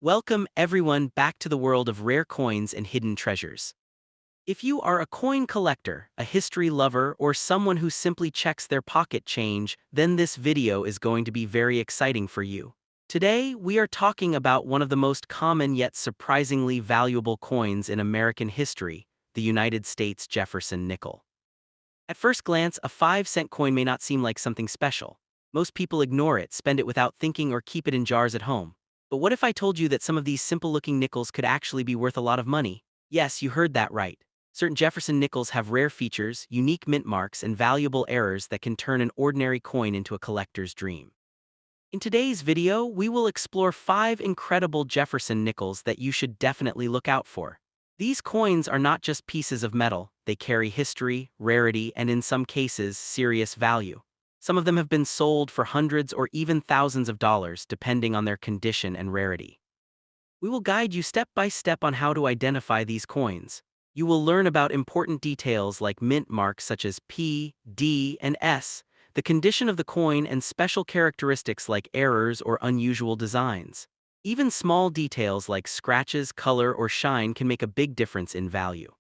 Welcome, everyone, back to the world of rare coins and hidden treasures. If you are a coin collector, a history lover, or someone who simply checks their pocket change, then this video is going to be very exciting for you. Today, we are talking about one of the most common yet surprisingly valuable coins in American history, the United States Jefferson nickel. At first glance, a 5-cent coin may not seem like something special. Most people ignore it, spend it without thinking, or keep it in jars at home. But what if I told you that some of these simple-looking nickels could actually be worth a lot of money? Yes, you heard that right. Certain Jefferson nickels have rare features, unique mint marks, and valuable errors that can turn an ordinary coin into a collector's dream. In today's video, we will explore 5 incredible Jefferson nickels that you should definitely look out for. These coins are not just pieces of metal, they carry history, rarity, and in some cases, serious value. Some of them have been sold for hundreds or even thousands of dollars, depending on their condition and rarity. We will guide you step by step on how to identify these coins. You will learn about important details like mint marks such as P, D, and S, the condition of the coin, and special characteristics like errors or unusual designs. Even small details like scratches, color, or shine can make a big difference in value.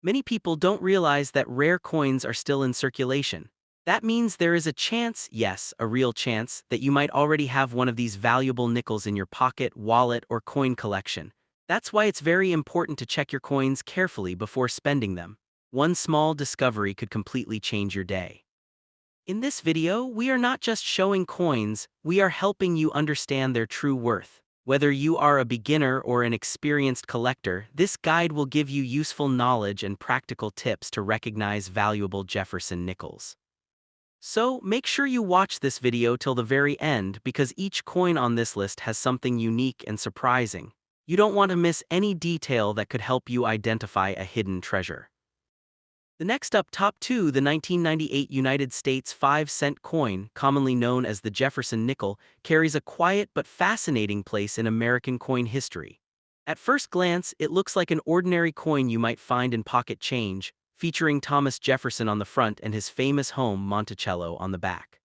Many people don't realize that rare coins are still in circulation. That means there is a chance, yes, a real chance, that you might already have one of these valuable nickels in your pocket, wallet, or coin collection. That's why it's very important to check your coins carefully before spending them. One small discovery could completely change your day. In this video, we are not just showing coins, we are helping you understand their true worth. Whether you are a beginner or an experienced collector, this guide will give you useful knowledge and practical tips to recognize valuable Jefferson nickels. So, make sure you watch this video till the very end because each coin on this list has something unique and surprising. You don't want to miss any detail that could help you identify a hidden treasure. The next up, top 2, the 1998 United States 5-cent coin, commonly known as the Jefferson nickel, carries a quiet but fascinating place in American coin history. At first glance, it looks like an ordinary coin you might find in pocket change, featuring Thomas Jefferson on the front and his famous home Monticello on the back.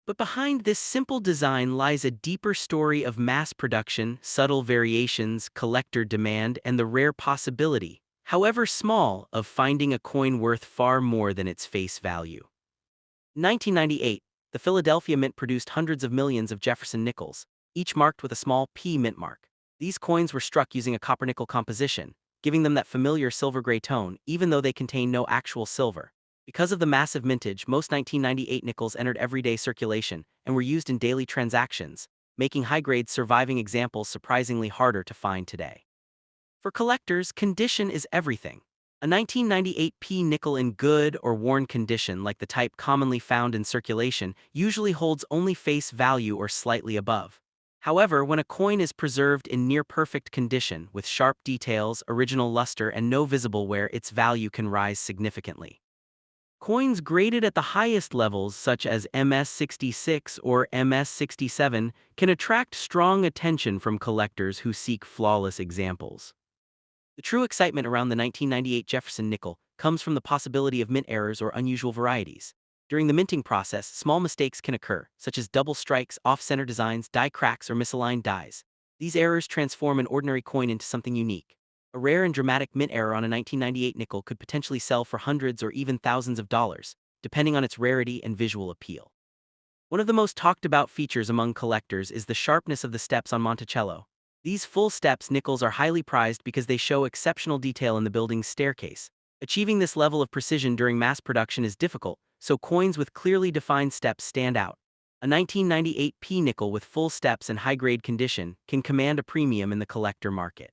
But behind this simple design lies a deeper story of mass production, subtle variations, collector demand, and the rare possibility, however small, of finding a coin worth far more than its face value. In 1998, the Philadelphia Mint produced hundreds of millions of Jefferson nickels, each marked with a small P mint mark. These coins were struck using a copper-nickel composition, giving them that familiar silver-gray tone, even though they contain no actual silver. Because of the massive mintage, most 1998 nickels entered everyday circulation and were used in daily transactions, making high-grade surviving examples surprisingly harder to find today. For collectors, condition is everything. A 1998 P nickel in good or worn condition, like the type commonly found in circulation, usually holds only face value or slightly above. However, when a coin is preserved in near-perfect condition, with sharp details, original luster, and no visible wear, its value can rise significantly. Coins graded at the highest levels, such as MS-66 or MS-67, can attract strong attention from collectors who seek flawless examples. The true excitement around the 1998 Jefferson nickel comes from the possibility of mint errors or unusual varieties. During the minting process, small mistakes can occur, such as double strikes, off-center designs, die cracks, or misaligned dies. These errors transform an ordinary coin into something unique. A rare and dramatic mint error on a 1998 nickel could potentially sell for hundreds or even thousands of dollars, depending on its rarity and visual appeal. One of the most talked about features among collectors is the sharpness of the steps on Monticello. These full steps nickels are highly prized because they show exceptional detail in the building's staircase. Achieving this level of precision during mass production is difficult, so coins with clearly defined steps stand out. A 1998 P nickel with full steps and high-grade condition can command a premium in the collector market.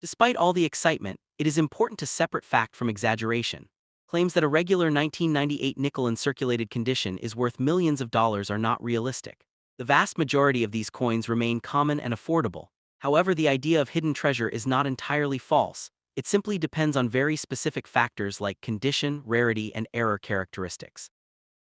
Despite all the excitement, it is important to separate fact from exaggeration. Claims that a regular 1998 nickel in circulated condition is worth millions of dollars are not realistic. The vast majority of these coins remain common and affordable. However, the idea of hidden treasure is not entirely false. It simply depends on very specific factors like condition, rarity, and error characteristics.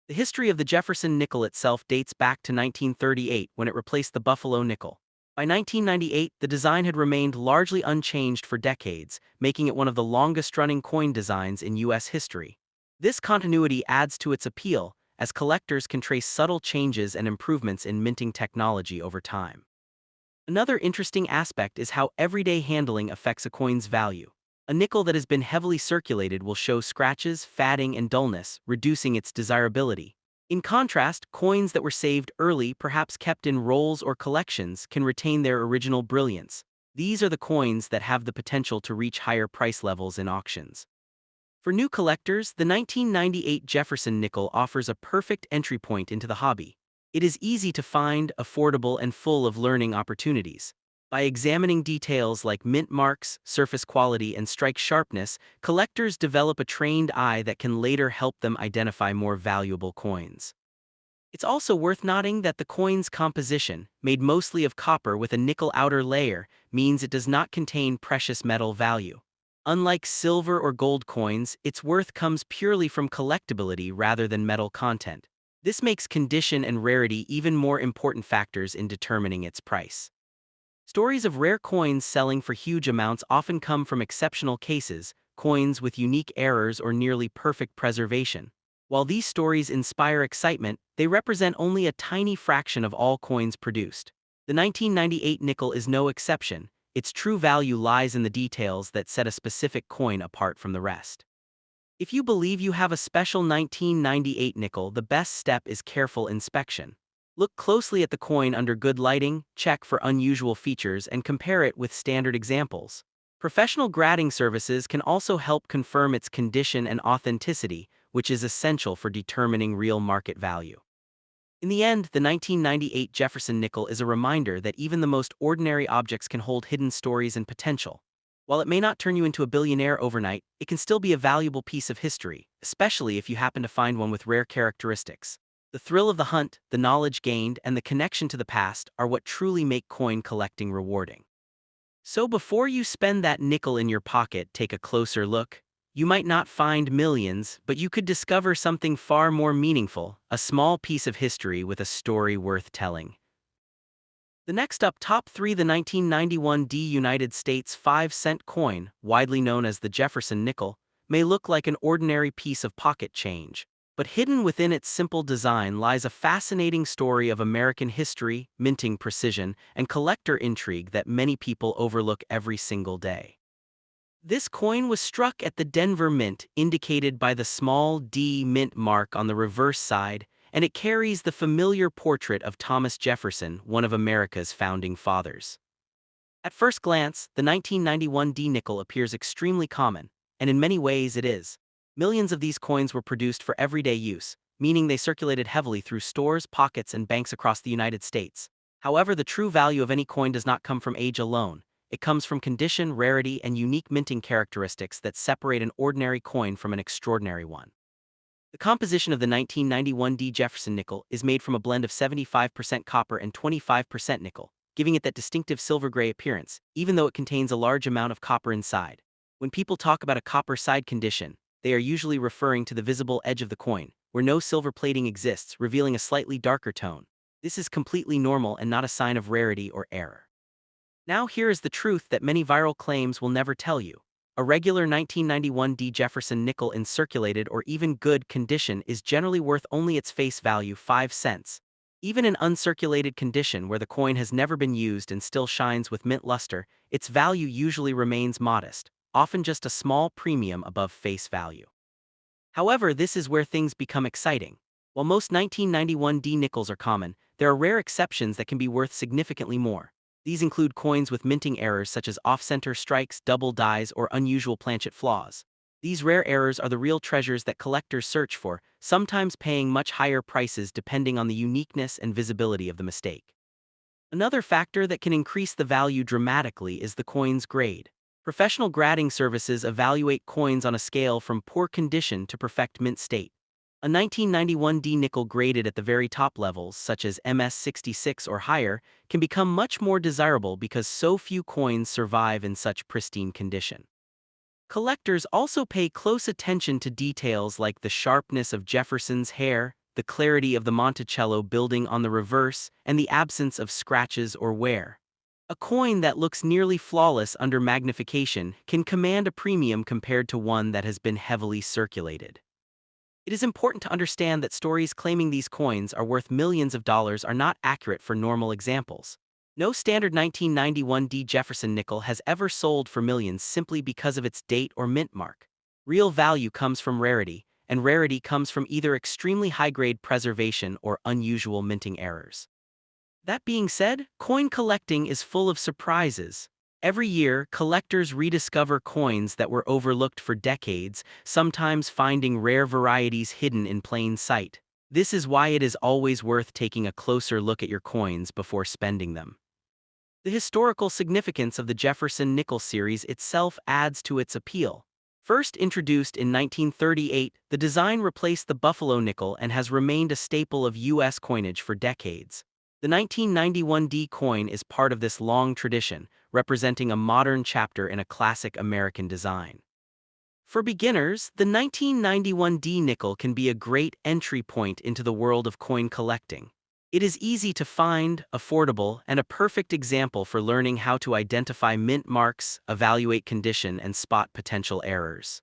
The history of the Jefferson nickel itself dates back to 1938 when it replaced the Buffalo nickel. By 1998, the design had remained largely unchanged for decades, making it one of the longest-running coin designs in U.S. history. This continuity adds to its appeal, as collectors can trace subtle changes and improvements in minting technology over time. Another interesting aspect is how everyday handling affects a coin's value. A nickel that has been heavily circulated will show scratches, fatting, and dullness, reducing its desirability. In contrast, coins that were saved early, perhaps kept in rolls or collections, can retain their original brilliance. These are the coins that have the potential to reach higher price levels in auctions. For new collectors, the 1998 Jefferson nickel offers a perfect entry point into the hobby. It is easy to find, affordable, and full of learning opportunities. By examining details like mint marks, surface quality, and strike sharpness, collectors develop a trained eye that can later help them identify more valuable coins. It's also worth noting that the coin's composition, made mostly of copper with a nickel outer layer, means it does not contain precious metal value. Unlike silver or gold coins, its worth comes purely from collectability rather than metal content. This makes condition and rarity even more important factors in determining its price. Stories of rare coins selling for huge amounts often come from exceptional cases, coins with unique errors or nearly perfect preservation. While these stories inspire excitement, they represent only a tiny fraction of all coins produced. The 1998 nickel is no exception. Its true value lies in the details that set a specific coin apart from the rest. If you believe you have a special 1998 nickel, the best step is careful inspection. Look closely at the coin under good lighting, check for unusual features, and compare it with standard examples. Professional grading services can also help confirm its condition and authenticity, which is essential for determining real market value. In the end, the 1998 Jefferson nickel is a reminder that even the most ordinary objects can hold hidden stories and potential. While it may not turn you into a billionaire overnight, it can still be a valuable piece of history, especially if you happen to find one with rare characteristics. The thrill of the hunt, the knowledge gained, and the connection to the past are what truly make coin collecting rewarding. So before you spend that nickel in your pocket, take a closer look. You might not find millions, but you could discover something far more meaningful, a small piece of history with a story worth telling. The next up, top 3. The 1991 United States 5-cent coin, widely known as the Jefferson nickel, may look like an ordinary piece of pocket change. But hidden within its simple design lies a fascinating story of American history, minting precision, and collector intrigue that many people overlook every single day. This coin was struck at the Denver Mint, indicated by the small D mint mark on the reverse side, and it carries the familiar portrait of Thomas Jefferson, one of America's founding fathers. At first glance, the 1991 D nickel appears extremely common, and in many ways it is. Millions of these coins were produced for everyday use, meaning they circulated heavily through stores, pockets, and banks across the United States. However, the true value of any coin does not come from age alone. It comes from condition, rarity, and unique minting characteristics that separate an ordinary coin from an extraordinary one. The composition of the 1991 D Jefferson nickel is made from a blend of 75% copper and 25% nickel, giving it that distinctive silver-gray appearance, even though it contains a large amount of copper inside. When people talk about a copper side condition, they are usually referring to the visible edge of the coin, where no silver plating exists, revealing a slightly darker tone. This is completely normal and not a sign of rarity or error. Now here is the truth that many viral claims will never tell you. A regular 1991 D Jefferson nickel in circulated or even good condition is generally worth only its face value, 5 cents. Even in uncirculated condition where the coin has never been used and still shines with mint luster, its value usually remains modest, often just a small premium above face value. However, this is where things become exciting. While most 1991 D nickels are common, there are rare exceptions that can be worth significantly more. These include coins with minting errors such as off-center strikes, double dies, or unusual planchet flaws. These rare errors are the real treasures that collectors search for, sometimes paying much higher prices depending on the uniqueness and visibility of the mistake. Another factor that can increase the value dramatically is the coin's grade. Professional grading services evaluate coins on a scale from poor condition to perfect mint state. A 1991 D nickel graded at the very top levels, such as MS66 or higher, can become much more desirable because so few coins survive in such pristine condition. Collectors also pay close attention to details like the sharpness of Jefferson's hair, the clarity of the Monticello building on the reverse, and the absence of scratches or wear. A coin that looks nearly flawless under magnification can command a premium compared to one that has been heavily circulated. It is important to understand that stories claiming these coins are worth millions of dollars are not accurate for normal examples. No standard 1991 D Jefferson nickel has ever sold for millions simply because of its date or mint mark. Real value comes from rarity, and rarity comes from either extremely high-grade preservation or unusual minting errors. That being said, coin collecting is full of surprises. Every year, collectors rediscover coins that were overlooked for decades, sometimes finding rare varieties hidden in plain sight. This is why it is always worth taking a closer look at your coins before spending them. The historical significance of the Jefferson Nickel series itself adds to its appeal. First introduced in 1938, the design replaced the Buffalo nickel and has remained a staple of U.S. coinage for decades. The 1991 D coin is part of this long tradition, representing a modern chapter in a classic American design. For beginners, the 1991 D nickel can be a great entry point into the world of coin collecting. It is easy to find, affordable, and a perfect example for learning how to identify mint marks, evaluate condition, and spot potential errors.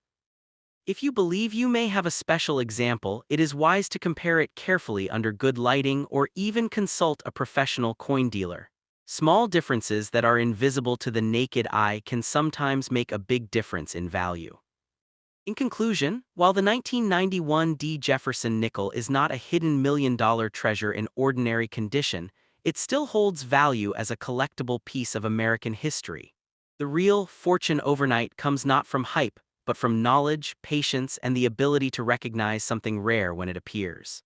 If you believe you may have a special example, it is wise to compare it carefully under good lighting or even consult a professional coin dealer. Small differences that are invisible to the naked eye can sometimes make a big difference in value. In conclusion, while the 1991 D Jefferson nickel is not a hidden million-dollar treasure in ordinary condition, it still holds value as a collectible piece of American history. The real fortune overnight comes not from hype, but from knowledge, patience, and the ability to recognize something rare when it appears.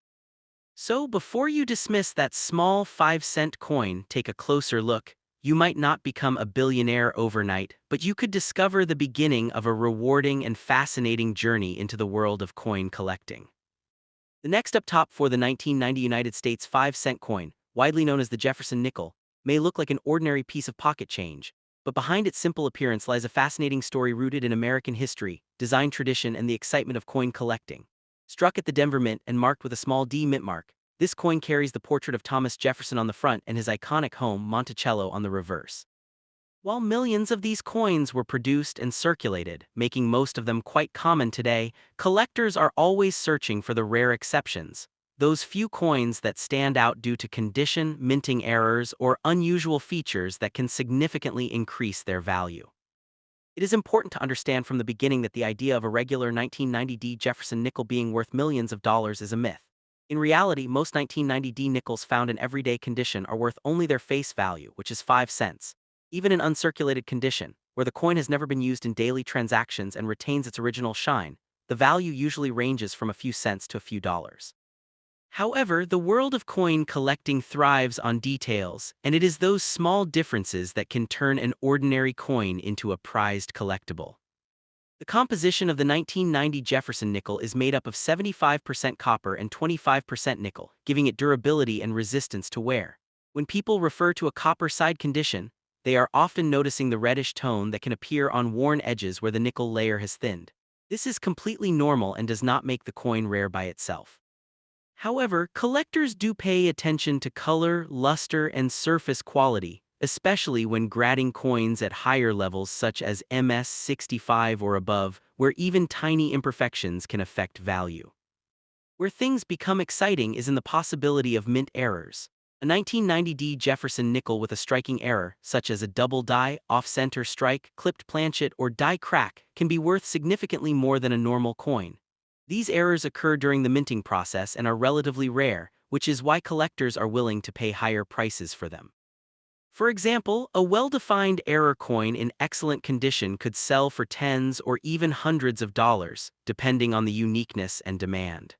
So before you dismiss that small 5-cent coin, take a closer look. You might not become a billionaire overnight, but you could discover the beginning of a rewarding and fascinating journey into the world of coin collecting. The next up top for the 1990 United States 5-cent coin, widely known as the Jefferson nickel, may look like an ordinary piece of pocket change, but behind its simple appearance lies a fascinating story rooted in American history, design tradition, and the excitement of coin collecting. Struck at the Denver Mint and marked with a small D mint mark, this coin carries the portrait of Thomas Jefferson on the front and his iconic home, Monticello, on the reverse. While millions of these coins were produced and circulated, making most of them quite common today, collectors are always searching for the rare exceptions, those few coins that stand out due to condition, minting errors, or unusual features that can significantly increase their value. It is important to understand from the beginning that the idea of a regular 1990 D Jefferson nickel being worth millions of dollars is a myth. In reality, most 1990 D nickels found in everyday condition are worth only their face value, which is 5 cents. Even in uncirculated condition, where the coin has never been used in daily transactions and retains its original shine, the value usually ranges from a few cents to a few dollars. However, the world of coin collecting thrives on details, and it is those small differences that can turn an ordinary coin into a prized collectible. The composition of the 1990 Jefferson nickel is made up of 75% copper and 25% nickel, giving it durability and resistance to wear. When people refer to a copper side condition, they are often noticing the reddish tone that can appear on worn edges where the nickel layer has thinned. This is completely normal and does not make the coin rare by itself. However, collectors do pay attention to color, luster, and surface quality, especially when grading coins at higher levels such as MS65 or above, where even tiny imperfections can affect value. Where things become exciting is in the possibility of mint errors. A 1990 D Jefferson nickel with a striking error, such as a double die, off-center strike, clipped planchet, or die crack, can be worth significantly more than a normal coin. These errors occur during the minting process and are relatively rare, which is why collectors are willing to pay higher prices for them. For example, a well-defined error coin in excellent condition could sell for tens or even hundreds of dollars, depending on the uniqueness and demand.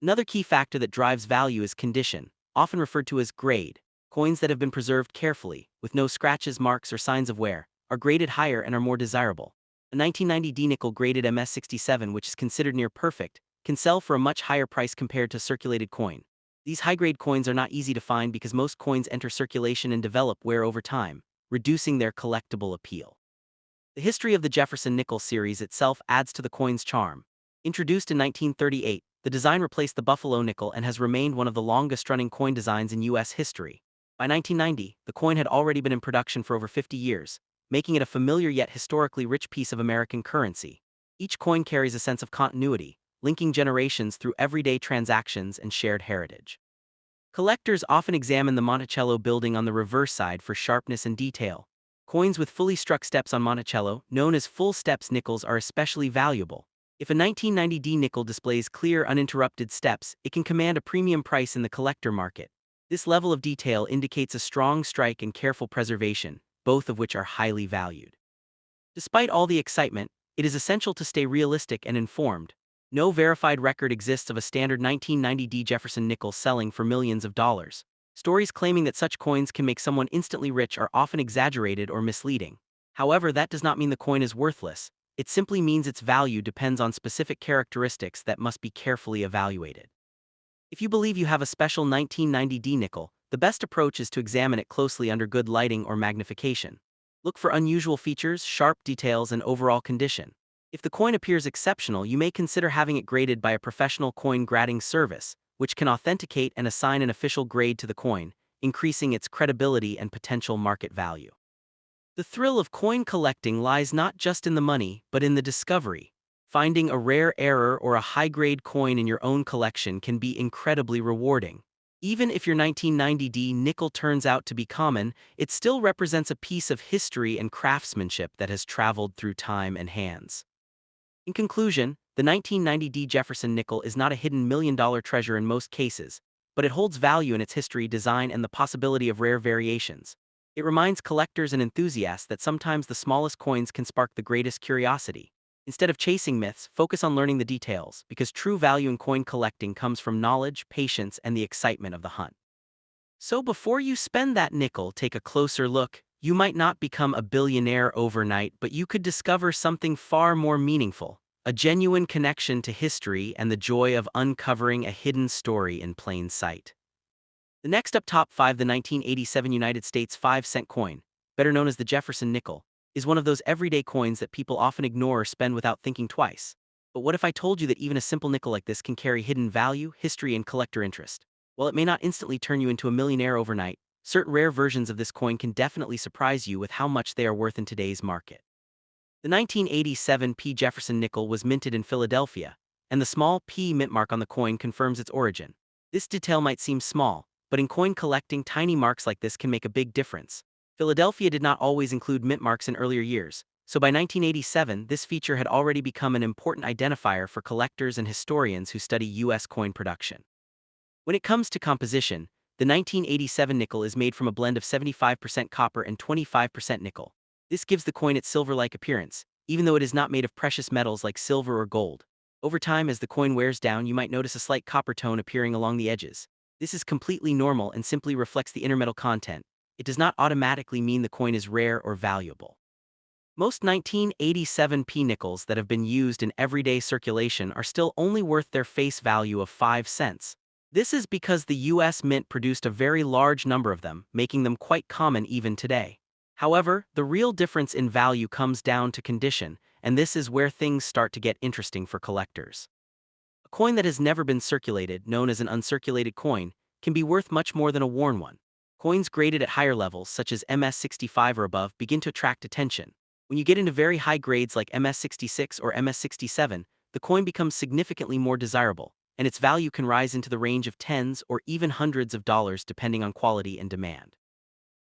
Another key factor that drives value is condition, often referred to as grade. Coins that have been preserved carefully, with no scratches, marks, or signs of wear, are graded higher and are more desirable. A 1990 D nickel graded MS67, which is considered near perfect, can sell for a much higher price compared to a circulated coin. These high-grade coins are not easy to find because most coins enter circulation and develop wear over time, reducing their collectible appeal. The history of the Jefferson Nickel series itself adds to the coin's charm. Introduced in 1938, the design replaced the Buffalo nickel and has remained one of the longest-running coin designs in U.S. history. By 1990, the coin had already been in production for over 50 years, making it a familiar yet historically rich piece of American currency. Each coin carries a sense of continuity, linking generations through everyday transactions and shared heritage. Collectors often examine the Monticello building on the reverse side for sharpness and detail. Coins with fully struck steps on Monticello, known as full steps nickels, are especially valuable. If a 1990D nickel displays clear, uninterrupted steps, it can command a premium price in the collector market. This level of detail indicates a strong strike and careful preservation, both of which are highly valued. Despite all the excitement, it is essential to stay realistic and informed. No verified record exists of a standard 1990D Jefferson nickel selling for millions of dollars. Stories claiming that such coins can make someone instantly rich are often exaggerated or misleading. However, that does not mean the coin is worthless. It simply means its value depends on specific characteristics that must be carefully evaluated. If you believe you have a special 1990D nickel, the best approach is to examine it closely under good lighting or magnification. Look for unusual features, sharp details, and overall condition. If the coin appears exceptional, you may consider having it graded by a professional coin grading service, which can authenticate and assign an official grade to the coin, increasing its credibility and potential market value. The thrill of coin collecting lies not just in the money, but in the discovery. Finding a rare error or a high-grade coin in your own collection can be incredibly rewarding. Even if your 1990D nickel turns out to be common, it still represents a piece of history and craftsmanship that has traveled through time and hands. In conclusion, the 1990D Jefferson nickel is not a hidden million-dollar treasure in most cases, but it holds value in its history, design, and the possibility of rare variations. It reminds collectors and enthusiasts that sometimes the smallest coins can spark the greatest curiosity. Instead of chasing myths, focus on learning the details, because true value in coin collecting comes from knowledge, patience, and the excitement of the hunt. So before you spend that nickel, take a closer look. You might not become a billionaire overnight, but you could discover something far more meaningful, a genuine connection to history and the joy of uncovering a hidden story in plain sight. The next up, top 5, the 1987 United States 5-cent coin, better known as the Jefferson nickel, is one of those everyday coins that people often ignore or spend without thinking twice. But what if I told you that even a simple nickel like this can carry hidden value, history, and collector interest? While it may not instantly turn you into a millionaire overnight, certain rare versions of this coin can definitely surprise you with how much they are worth in today's market. The 1987 P. Jefferson nickel was minted in Philadelphia, and the small P mint mark on the coin confirms its origin. This detail might seem small, but in coin collecting, tiny marks like this can make a big difference. Philadelphia did not always include mint marks in earlier years, so by 1987, this feature had already become an important identifier for collectors and historians who study U.S. coin production. When it comes to composition, the 1987 nickel is made from a blend of 75% copper and 25% nickel. This gives the coin its silver-like appearance, even though it is not made of precious metals like silver or gold. Over time, as the coin wears down, you might notice a slight copper tone appearing along the edges. This is completely normal and simply reflects the intermetal content. It does not automatically mean the coin is rare or valuable. Most 1987 P nickels that have been used in everyday circulation are still only worth their face value of 5 cents. This is because the US Mint produced a very large number of them, making them quite common even today. However, the real difference in value comes down to condition, and this is where things start to get interesting for collectors. A coin that has never been circulated, known as an uncirculated coin, can be worth much more than a worn one. Coins graded at higher levels, such as MS65 or above, begin to attract attention. When you get into very high grades like MS66 or MS67, the coin becomes significantly more desirable, and its value can rise into the range of tens or even hundreds of dollars depending on quality and demand.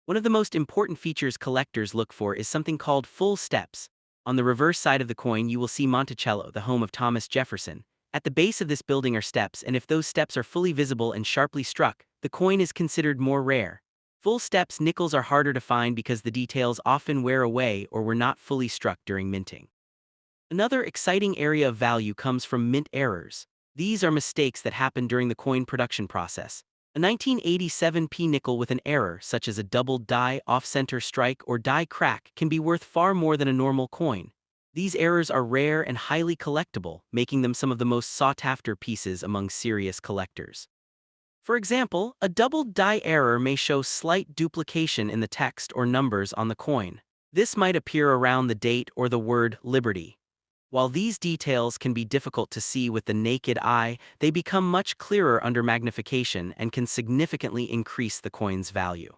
One of the most important features collectors look for is something called full steps. On the reverse side of the coin, you will see Monticello, the home of Thomas Jefferson. At the base of this building are steps, and if those steps are fully visible and sharply struck, the coin is considered more rare. Full steps nickels are harder to find because the details often wear away or were not fully struck during minting. Another exciting area of value comes from mint errors. These are mistakes that happen during the coin production process. A 1987 P nickel with an error, such as a doubled die, off-center strike, or die crack, can be worth far more than a normal coin. These errors are rare and highly collectible, making them some of the most sought-after pieces among serious collectors. For example, a doubled die error may show slight duplication in the text or numbers on the coin. This might appear around the date or the word Liberty. While these details can be difficult to see with the naked eye, they become much clearer under magnification and can significantly increase the coin's value.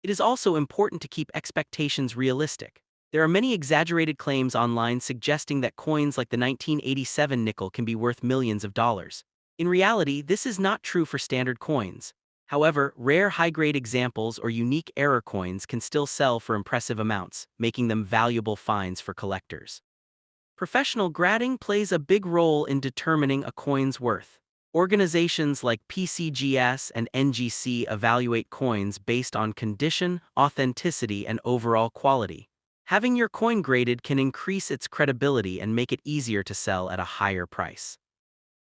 It is also important to keep expectations realistic. There are many exaggerated claims online suggesting that coins like the 1987 nickel can be worth millions of dollars. In reality, this is not true for standard coins. However, rare high-grade examples or unique error coins can still sell for impressive amounts, making them valuable finds for collectors. Professional grading plays a big role in determining a coin's worth. Organizations like PCGS and NGC evaluate coins based on condition, authenticity, and overall quality. Having your coin graded can increase its credibility and make it easier to sell at a higher price.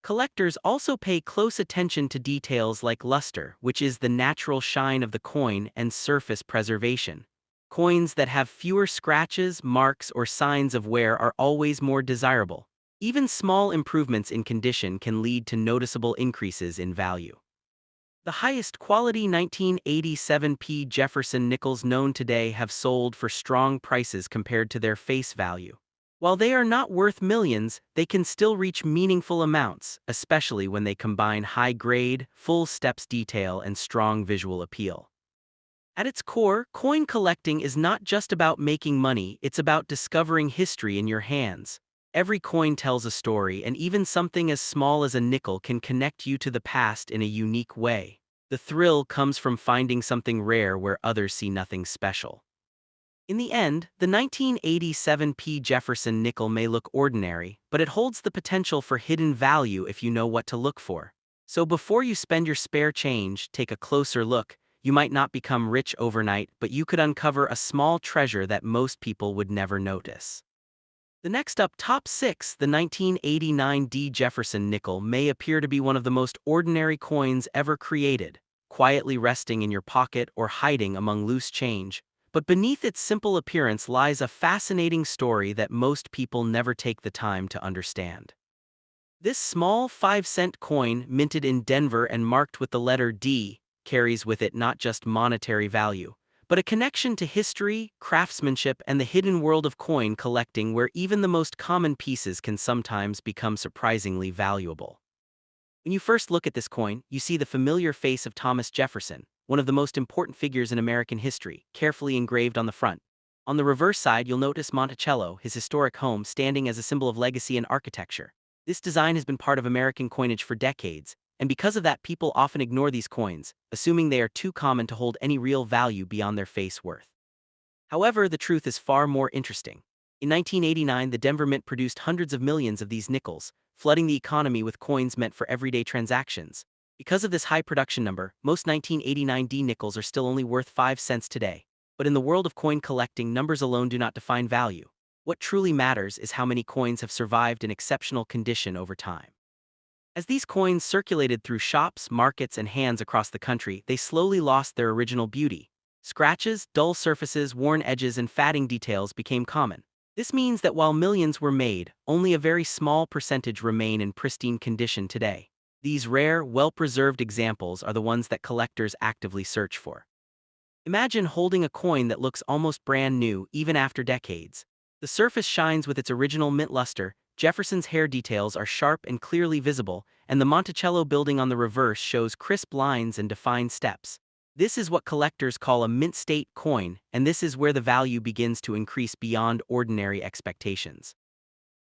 Collectors also pay close attention to details like luster, which is the natural shine of the coin, and surface preservation. Coins that have fewer scratches, marks, or signs of wear are always more desirable. Even small improvements in condition can lead to noticeable increases in value. The highest quality 1987 Jefferson Nickels known today have sold for strong prices compared to their face value. While they are not worth millions, they can still reach meaningful amounts, especially when they combine high grade, full steps detail, and strong visual appeal. At its core, coin collecting is not just about making money, it's about discovering history in your hands. Every coin tells a story, and even something as small as a nickel can connect you to the past in a unique way. The thrill comes from finding something rare where others see nothing special. In the end, the 1987 Jefferson nickel may look ordinary, but it holds the potential for hidden value if you know what to look for. So before you spend your spare change, take a closer look. You might not become rich overnight, but you could uncover a small treasure that most people would never notice. The next up, top 6, the 1989 D. Jefferson nickel may appear to be one of the most ordinary coins ever created, quietly resting in your pocket or hiding among loose change. But beneath its simple appearance lies a fascinating story that most people never take the time to understand. This small 5-cent coin, minted in Denver and marked with the letter D, carries with it not just monetary value, but a connection to history, craftsmanship, and the hidden world of coin collecting, where even the most common pieces can sometimes become surprisingly valuable. When you first look at this coin, you see the familiar face of Thomas Jefferson, one of the most important figures in American history, carefully engraved on the front. On the reverse side, you'll notice Monticello, his historic home, standing as a symbol of legacy and architecture. This design has been part of American coinage for decades, and because of that, people often ignore these coins, assuming they are too common to hold any real value beyond their face worth. However, the truth is far more interesting. In 1989, the Denver Mint produced hundreds of millions of these nickels, flooding the economy with coins meant for everyday transactions. Because of this high production number, most 1989 D nickels are still only worth 5 cents today. But in the world of coin collecting, numbers alone do not define value. What truly matters is how many coins have survived in exceptional condition over time. As these coins circulated through shops, markets, and hands across the country, they slowly lost their original beauty. Scratches, dull surfaces, worn edges, and fading details became common. This means that while millions were made, only a very small percentage remain in pristine condition today. These rare, well-preserved examples are the ones that collectors actively search for. Imagine holding a coin that looks almost brand new even after decades. The surface shines with its original mint luster, Jefferson's hair details are sharp and clearly visible, and the Monticello building on the reverse shows crisp lines and defined steps. This is what collectors call a mint state coin, and this is where the value begins to increase beyond ordinary expectations.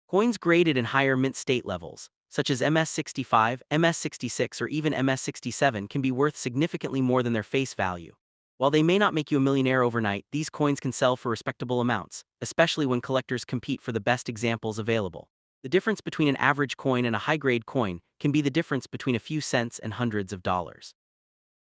Coins graded in higher mint state levels, such as MS65, MS66, or even MS67, can be worth significantly more than their face value. While they may not make you a millionaire overnight, these coins can sell for respectable amounts, especially when collectors compete for the best examples available. The difference between an average coin and a high-grade coin can be the difference between a few cents and hundreds of dollars.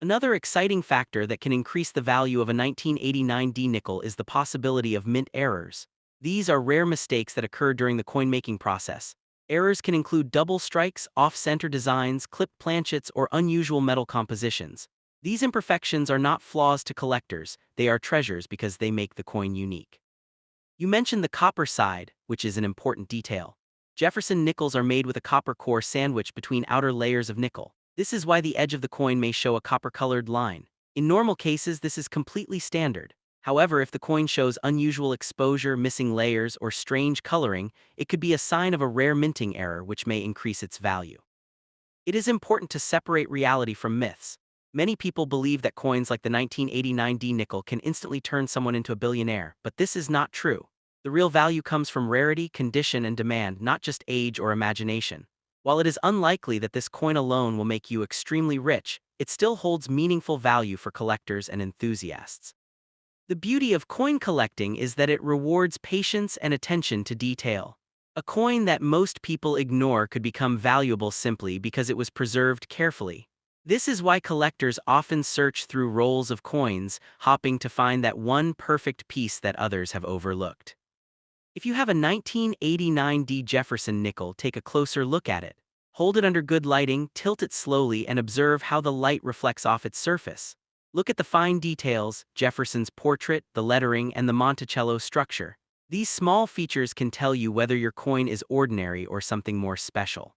Another exciting factor that can increase the value of a 1989 D nickel is the possibility of mint errors. These are rare mistakes that occur during the coin-making process. Errors can include double strikes, off-center designs, clipped planchets, or unusual metal compositions. These imperfections are not flaws to collectors, they are treasures because they make the coin unique. You mentioned the copper side, which is an important detail. Jefferson nickels are made with a copper core sandwiched between outer layers of nickel. This is why the edge of the coin may show a copper-colored line. In normal cases, this is completely standard. However, if the coin shows unusual exposure, missing layers, or strange coloring, it could be a sign of a rare minting error which may increase its value. It is important to separate reality from myths. Many people believe that coins like the 1989 D nickel can instantly turn someone into a billionaire, but this is not true. The real value comes from rarity, condition, and demand, not just age or imagination. While it is unlikely that this coin alone will make you extremely rich, it still holds meaningful value for collectors and enthusiasts. The beauty of coin collecting is that it rewards patience and attention to detail. A coin that most people ignore could become valuable simply because it was preserved carefully. This is why collectors often search through rolls of coins, hoping to find that one perfect piece that others have overlooked. If you have a 1989 D. Jefferson nickel, take a closer look at it. Hold it under good lighting, tilt it slowly, and observe how the light reflects off its surface. Look at the fine details: Jefferson's portrait, the lettering, and the Monticello structure. These small features can tell you whether your coin is ordinary or something more special.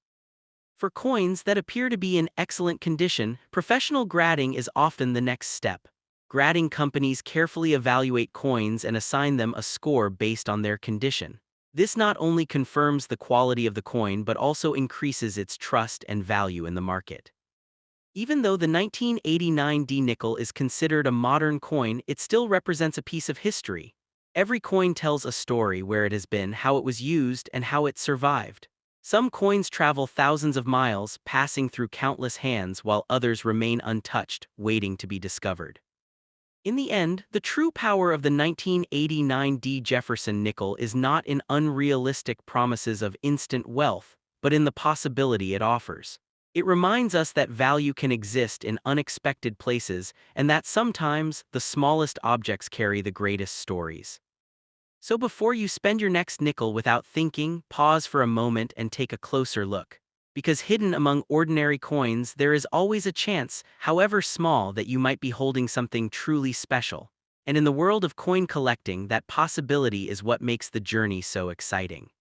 For coins that appear to be in excellent condition, professional grading is often the next step. Grading companies carefully evaluate coins and assign them a score based on their condition. This not only confirms the quality of the coin but also increases its trust and value in the market. Even though the 1989 D nickel is considered a modern coin, it still represents a piece of history. Every coin tells a story: where it has been, how it was used, and how it survived. Some coins travel thousands of miles, passing through countless hands, while others remain untouched, waiting to be discovered. In the end, the true power of the 1989 D. Jefferson nickel is not in unrealistic promises of instant wealth, but in the possibility it offers. It reminds us that value can exist in unexpected places, and that sometimes the smallest objects carry the greatest stories. So before you spend your next nickel without thinking, pause for a moment and take a closer look. Because hidden among ordinary coins, there is always a chance, however small, that you might be holding something truly special. And in the world of coin collecting, that possibility is what makes the journey so exciting.